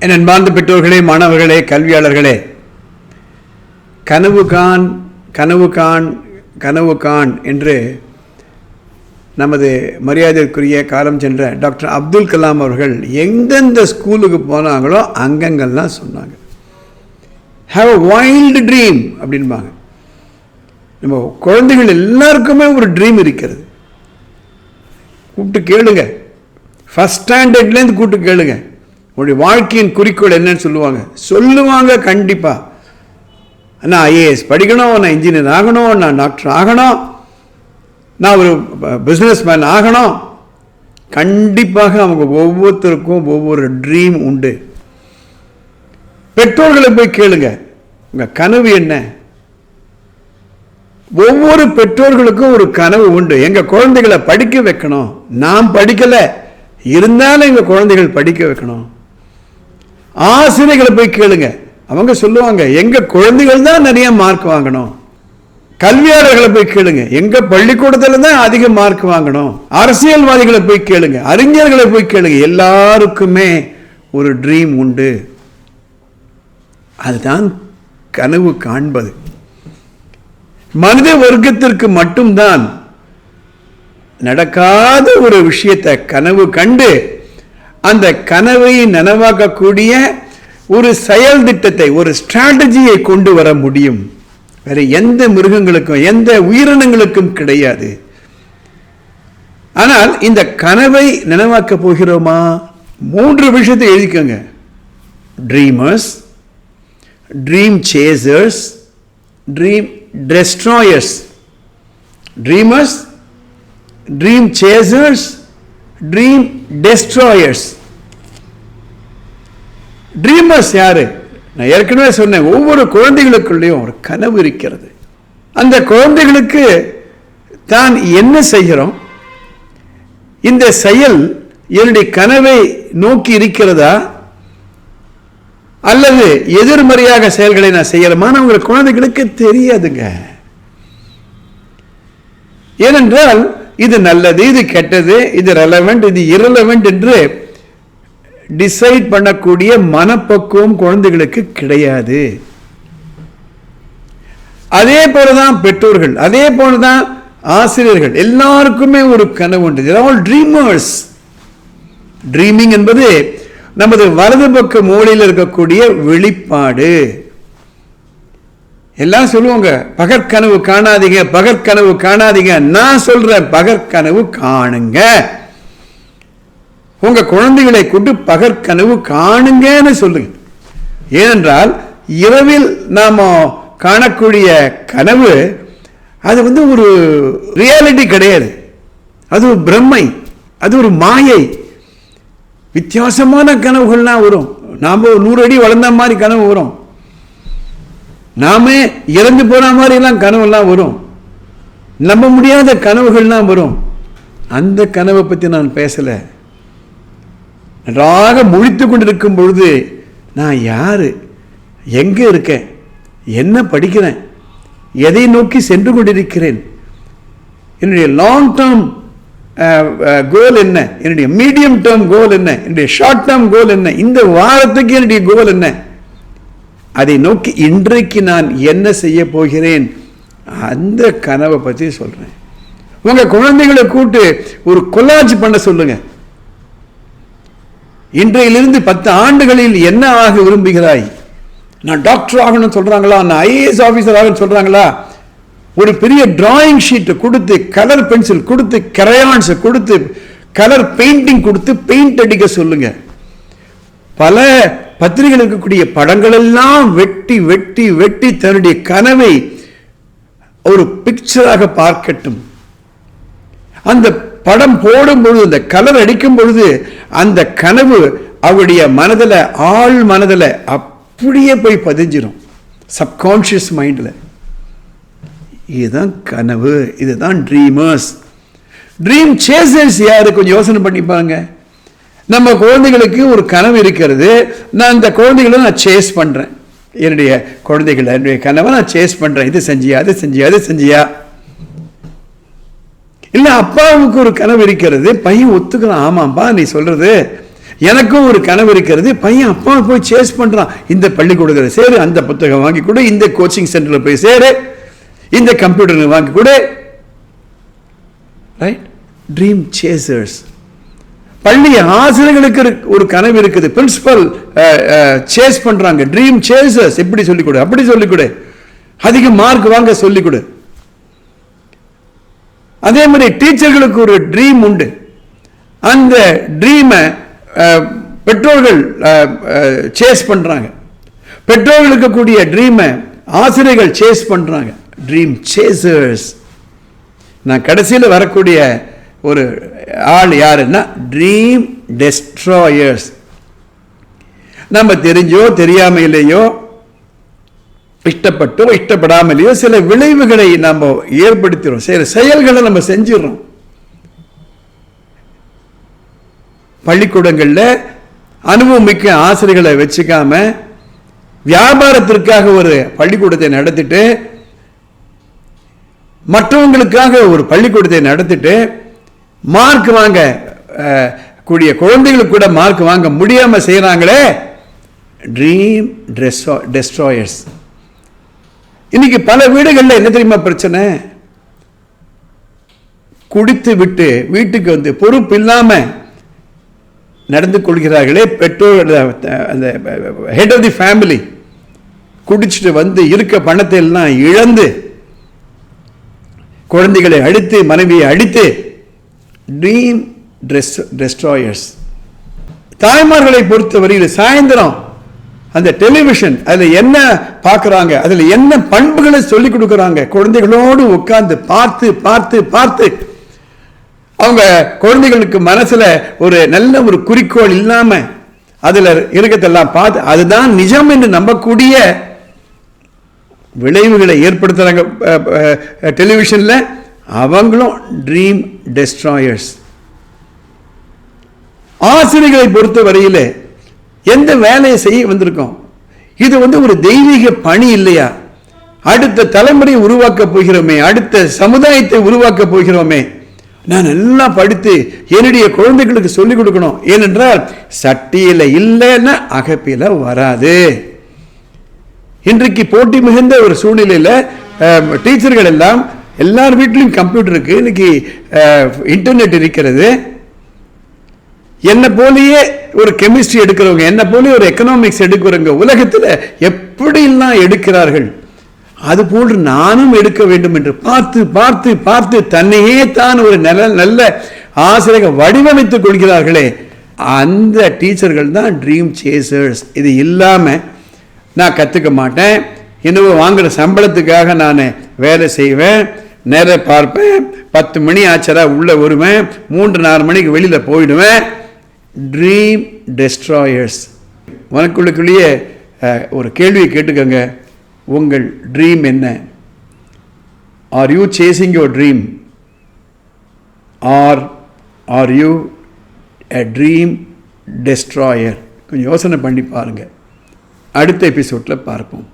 என் அன்பார்ந்த பெற்றோர்களே, மாணவர்களே, கல்வியாளர்களே, கனவு கான் கனவு கான் கனவு கான் என்று நமது மரியாதைக்குரிய காலம் சென்ற டாக்டர் அப்துல் கலாம் அவர்கள் எந்தெந்த ஸ்கூலுக்கு போனாங்களோ அங்கங்கள்லாம் சொன்னாங்க. ஹாவ் அ வைல்டு ட்ரீம் அப்படின்பாங்க. நம்ம குழந்தைகள் எல்லாருக்குமே ஒரு ட்ரீம் இருக்கிறது. கூப்பிட்டு கேளுங்க, ஃபஸ்ட் ஸ்டாண்டர்ட்லேருந்து கூப்பிட்டு கேளுங்க, உங்களுடைய வாழ்க்கையின் குறிக்கோள் என்னன்னு சொல்லுவாங்க கண்டிப்பாக. நான் ஐஏஎஸ் படிக்கணும், நான் இன்ஜினியர் ஆகணும், நான் டாக்டர் ஆகணும், நான் ஒரு பிஸ்னஸ் மேன் ஆகணும். கண்டிப்பாக அவங்க ஒவ்வொருத்தருக்கும் ஒவ்வொரு ட்ரீம் உண்டு. பெற்றோர்களை போய் கேளுங்க, உங்கள் கனவு என்ன? ஒவ்வொரு பெற்றோர்களுக்கும் ஒரு கனவு உண்டு. எங்கள் குழந்தைகளை படிக்க வைக்கணும், நான் படிக்கலை இருந்தாலும் எங்கள் குழந்தைகள் படிக்க வைக்கணும். ஆசிரியர்களை போய் கேளுங்க, அவங்க சொல்லுவாங்க எங்கள் குழந்தைகள் தான் நிறைய மார்க் வாங்கணும். கல்வியாளர்களை போய் கேளுங்க, எங்க பள்ளிக்கூடத்தில் தான் அதிக மார்க் வாங்கணும். அரசியல்வாதிகளை போய் கேளுங்க, அறிஞர்களை போய் கேளுங்க, எல்லாருக்குமே ஒரு ட்ரீம் உண்டு. அதுதான் கனவு காண்பது. மனித வர்க்கத்திற்கு மட்டும்தான் நடக்காத ஒரு விஷயத்தை கனவு கண்டு அந்த கனவை நனவாக்கக்கூடிய ஒரு செயல் திட்டத்தை, ஒரு ஸ்ட்ராட்டஜியை கொண்டு வர முடியும். வேற எந்த மிருகங்களுக்கும் எந்த உயிரினங்களுக்கும் கிடையாது. ஆனால் இந்த கனவை நனவாக்க போகிறோமா? 3 விஷயத்தை எழுதிக்கோங்க. Dreamers, dream chasers, dream destroyers. Dreamers, dream chasers, dream destroyers. Dreamers யாரு? நான் ஏற்கனவே சொன்னேன், ஒவ்வொரு குழந்தைகளுக்குள்ளேயும் ஒரு கனவு இருக்கிறது. அந்த குழந்தைகளுக்கு தான் என்ன செய்கிறோம், இந்த செயல் என்னுடைய கனவை நோக்கி இருக்கிறதா அல்லது எதிர்மறையாக செயல்களை நான் செய்யறமான உங்கள் குழந்தைகளுக்கு தெரியாதுங்க. ஏனென்றால் இது நல்லது, இது கெட்டது, இது ரெலவெண்ட், இது இரலவெண்ட் என்று டிசைட் பண்ணக்கூடிய மனப்பக்குவம் குழந்தைகளுக்கு கிடையாது. அதே போலதான் பெற்றோர்கள், அதே போலதான் ஆசிரியர்கள், எல்லாருக்குமே ஒரு கனவு உண்டு. They are all dreamers. Dreaming என்பது நமது வலது பக்க மூலையில் இருக்கக்கூடிய வெளிப்பாடு. எல்லாம் சொல்லுவாங்க பகற்கனவு காணாதீங்க, பகற்கனவு காணாதீங்க. நான் சொல்றேன் பகற்கனவு காணுங்க. உங்க குழந்தைகளை கொண்டு பகற்கனவு காணுங்கன்னு சொல்லுங்க. ஏனென்றால் இரவில் நாம காணக்கூடிய கனவு அது ஒரு ரியாலிட்டி கிடையாது. அது ஒரு பிரம்மை, அது ஒரு மாயை. வித்தியாசமான கனவுகள்லாம் வரும். நாம 100 அடி வளர்ந்த மாதிரி கனவு வரும். நாம இறந்து போன மாதிரி எல்லாம் கனவுலாம் வரும். நம்ப முடியாத கனவுகள்லாம் வரும். அந்த கனவை பற்றி நான் பேசலை. நன்றாக முழித்து கொண்டிருக்கும் பொழுது நான் யாரு, எங்க இருக்கேன், என்ன படிக்கிறேன், எதை நோக்கி சென்று கொண்டிருக்கிறேன், என்னுடைய லாங் டேர்ம் கோல் என்ன, என்னுடைய மீடியம் டேர்ம் கோல் என்ன, என்னுடைய ஷார்ட் டேர்ம் கோல் என்ன, இந்த வாரத்துக்கு என்னுடைய கோல் என்ன, அதை நோக்கி இன்றைக்கு நான் என்ன செய்ய போகிறேன், அந்த கனவை பற்றி சொல்றேன். உங்க குழந்தைகளை கூட்டு ஒரு கொலாஜ் பண்ண சொல்லுங்க. இன்றையிலிருந்து 10 ஆண்டுகளில் என்ன ஆக விரும்புகிறாய்? நான் டாக்டர் ஆகணும்னு சொல்றாங்களா, நான் ஐஏஎஸ் ஆபீசர் ஆகணும்னு சொல்றாங்களா? ஒரு பெரிய டிராயிங் ஷீட் கொடுத்து, கலர் பென்சில் கொடுத்து, கிரையான்ஸ் கொடுத்து, கலர் பெயிண்டிங் கொடுத்து பெயிண்ட் அடிக்க சொல்லுங்க. பல பத்திரிகைகள் இருக்கக்கூடிய படங்கள் எல்லாம் வெட்டி வெட்டி வெட்டி தன்னுடைய கனவை ஒரு பிக்சராக பார்க்கட்டும். அந்த படம் போடும் பொழுது, அந்த கலர் அடிக்கும் பொழுது அந்த கனவு அவருடைய மனதில், ஆள் மனதில் அப்படியே போய் பதிஞ்சிடும், சப்கான்ஷியஸ் மைண்டில். இதுதான் கனவு, இதுதான் ட்ரீமர்ஸ். ட்ரீம் சேசர்ஸ் யாரு? கொஞ்சம் யோசனை பண்ணிப்பாங்க. நம்ம குழந்தைகளுக்கு ஒரு கனவு இருக்கிறது. நான் இந்த குழந்தைகளை நான் சேஸ் பண்றேன். என்னுடைய குழந்தைகளை, என்னுடைய கனவை நான் சேஸ் பண்றேன். இது செஞ்சியா, அது செஞ்சியா, அது செஞ்சியா. இல்ல அப்பாவுக்கு ஒரு கனவு இருக்கிறது, பையன் ஒத்துக்கிறான், ஆமாப்பா நீ சொல்றது எனக்கும் ஒரு கனவு இருக்கிறது, பையன் அப்பா போய் சேஸ் பண்றான், இந்த பள்ளிக்கூடத்தில் சேரு, அந்த புத்தகம் வாங்கி கொடு, இந்த கோச்சிங் சென்டரில் போய் சேரு, இந்த கம்ப்யூட்டர் வாங்கி கொடு. ரைட்? Dream chasers. பள்ளி ஆசிரியர்களுக்கு ஒரு கனவு இருக்குது, பிரின்சிபல் சேஸ் பண்றாங்க, ட்ரீம் சேசர்ஸ். எப்படி சொல்லிக் கொடு, அப்படி சொல்லிக் கொடு, அதிக மார்க் வாங்க சொல்லிக் கொடு. அதே மாதிரி டீச்சர்களுக்கு ஒரு ட்ரீம் உண்டு. அந்த ட்ரீமை பெற்றோர்கள் சேஸ் பண்றாங்க. பெற்றோர்களுக்கு கூடிய ட்ரீமை ஆசிரியர்கள் சேஸ் பண்றாங்க. Dream chasers. நான் கடைசியில் வரக்கூடிய ஒரு ஆள் யாருன்னா ட்ரீம் டெஸ்ட்ராயர்ஸ். நம்ம தெரிஞ்சோ தெரியாமலேயோ, இஷ்டப்பட்டோ இஷ்டப்படாமலேயோ சில விளைவுகளை நம்ம ஏற்படுத்துகிறோம், சில செயல்களை நம்ம செஞ்சிடறோம். பள்ளிக்கூடங்களில் அனுபவம் மிக்க ஆசிரியர்களை வச்சுக்காம வியாபாரத்திற்காக ஒரு பள்ளிக்கூடத்தை நடத்திட்டு, மற்றவங்களுக்காக ஒரு பள்ளிக்கூடத்தை நடத்திட்டு, மார்க் வாங்க கூடிய குழந்தைகளுக்கு கூட மார்க் வாங்க முடியாம செய்யறாங்களே, ட்ரீம் டெஸ்ட்ராயர்ஸ். இன்னைக்கு பல வீடுகளில் என்ன தெரியுமா பிரச்சனை? குடித்து விட்டு வீட்டுக்கு வந்து பொறுப்பு இல்லாம நடந்து கொள்கிறார்களே பெற்றோர், அந்த ஹெட் ஆஃப் தி ஃபேமிலி குடிச்சிட்டு வந்து இருக்க பணத்தை எல்லாம் இழந்து குழந்தைகளை அடித்து மனைவியை அடித்து, ட்ரீம் டெஸ்ட்ராயர்ஸ். தாய்மார்களை பொறுத்தவரையில் சாயந்தரம் அந்த டெலிவிஷன் அதில் என்ன பார்க்குறாங்க, அதில் என்ன பண்புகளை சொல்லிக் கொடுக்குறாங்க, குழந்தைகளோடு உட்கார்ந்து பார்த்து பார்த்து பார்த்து அவங்க குழந்தைகளுக்கு மனசுல ஒரு நல்ல ஒரு குறிக்கோள் இல்லாம அதுல இருக்கத்தெல்லாம் பார்த்து அதுதான் நிஜம் என்று நம்பக்கூடிய விளைவுகளை ஏற்படுத்துறாங்க டெலிவிஷன்ல. அவங்களும் ட்ரீம் டெஸ்ட்ராயர்ஸ். ஆசிரியர்களை பொறுத்த வரையில எந்த வேலையை செய்ய வந்திருக்கோம்? இது ஒரு தெய்வீக பணி இல்லையா? அடுத்த தலைமுறையை உருவாக்க போகிறோமே, அடுத்த சமுதாயத்தை உருவாக்க போகிறோமே, நான் நல்லா படித்து என்னுடைய குழந்தைகளுக்கு சொல்லிக் கொடுக்கணும். ஏனென்றால் சட்டியில இல்லைன்னா அகப்பில வராது. இன்றைக்கு போட்டி மிகுந்த ஒரு சூழ்நிலையில டீச்சர்கள் எல்லாம் எல்லார் வீட்டிலும் கம்ப்யூட்டர் இருக்கு, இன்னைக்கு இன்டர்நெட் இருக்கிறது. என்ன போலயே ஒரு கெமிஸ்ட்ரி எடுக்கிறவங்க, என்ன போலயே ஒரு எக்கனாமிக்ஸ் எடுக்கிறவங்க உலகத்தில் எப்படிலாம் எடுக்கிறார்கள், அது போன்று நானும் எடுக்க வேண்டும் என்று பார்த்து பார்த்து பார்த்து தன்னையே தான் ஒரு நல்ல ஆசிரியர் வடிவமைத்துக் கொள்கிறார்களே, அந்த டீச்சர்கள் தான் ட்ரீம் சேசர்ஸ். இது இல்லாம நான் கத்துக்க மாட்டேன், இன்னும் வாங்குற சம்பளத்துக்காக நான் வேலை செய்வேன், நேர பார்ப்பேன், 10 மணி ஆச்சரா உள்ள வருவேன், 3-4 மணிக்கு வெளியில போயிடுவேன். Dream destroyers. உனக்குள்ளேயே ஒரு கேள்வியை கேட்டுக்கங்க, உங்கள் ட்ரீம் என்ன? Are you chasing your dream are you a dream destroyer? கொஞ்சம் யோசனை பண்ணி பாருங்க. அடுத்த எபிசோட்ல பார்ப்போம்.